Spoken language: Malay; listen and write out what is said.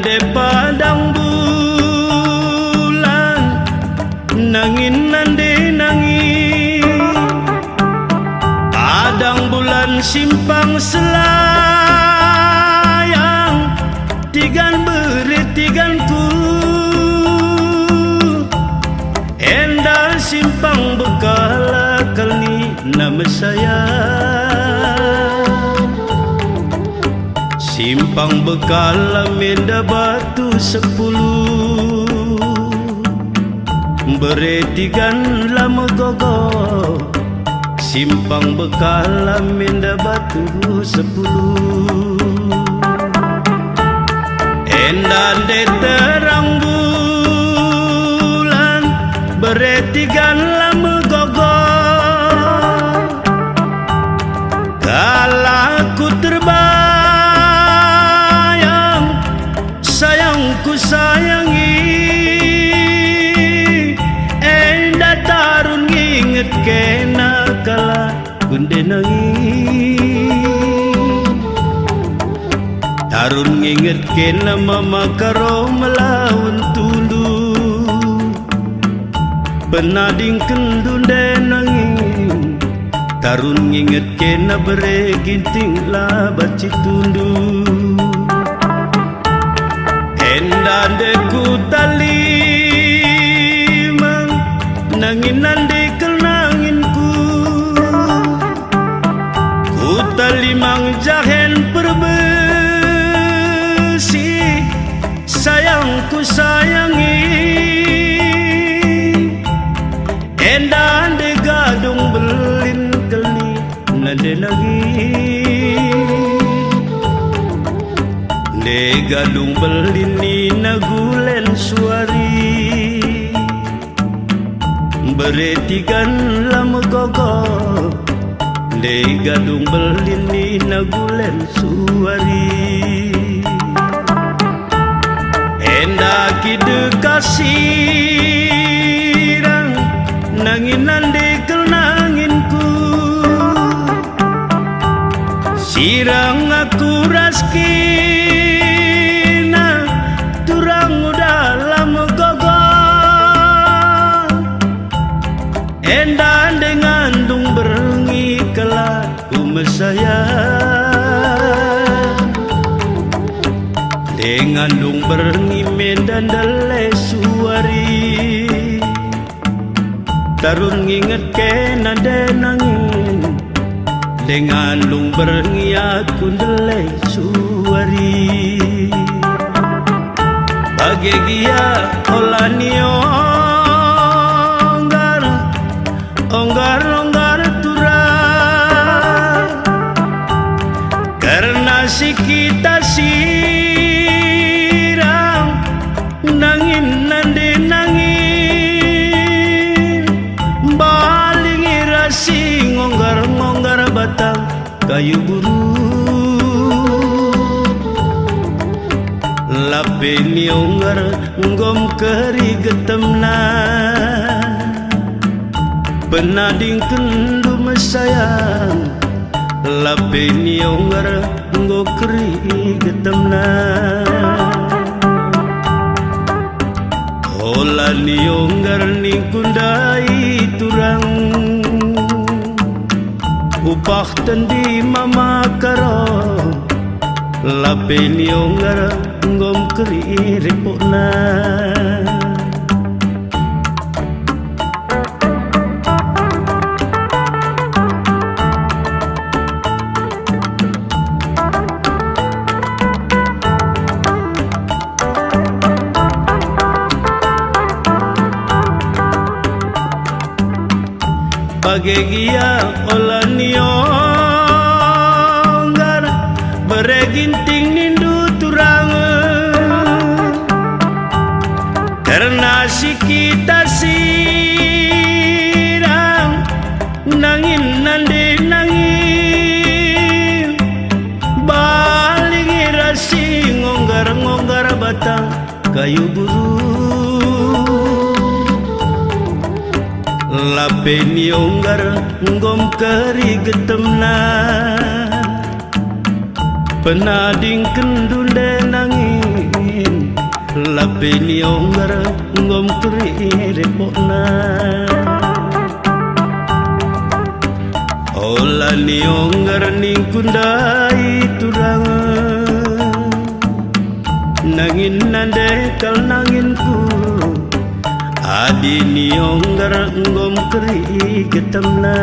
de padang bulan nangin nande nangin padang bulan simpang selayang tigan beri tiganku endal simpang bekala kali nama saya simpang bekala menda batu 10 beretigan lama gogo simpang bekala menda batu 10 endan de terang bulan beretigan lama gogo kala ku terbayang sayangku sayangi enda tarun nginget kena kala gunde nangis tarun nginget kena mama karo melawan tundu penading kendunde nangis tarun nginget kena bere ginting lah baci tundu endan de ku talimang nangin nande kenanginku ku talimang jahen perbesi sayangku sayangi endan de gadung belin kali nade lagi de gadung belin ni nagulen suari beretikan lama gogo de gadung belin ni nagulen suari enda kide kasirang nangin nande kenanginku sirang aku raskina turang dalam gogo endan dengan dung berengi kelak ku mesayang dengan dung berengi medan dale suari tarun nginget kena de nangin dengan lung berengi aku dale suari bagi gia olani onggar turang karena si kita sirang nangin nande nangin baling irasi ngonggar batang kayu buru lapeni onggar ngom keri getemna penading kendu mesayang lapeni onggar nggo keri getemna olani onggar ni kundai turang upah tendi mama karo lapeni onggar ngom keri repona bagi gia olani onggar bereginting nindu turang karena si kita sirang nangin nande nangin baling irasi ngonggar batang kayu buru lapeni onggar ngom keri getemna penading kendunde nangin lape ni onggar ngom kri repona ola ni onggar ni kundai turang nangin nande kal nangin ku adi ni onggar ngom kri getamna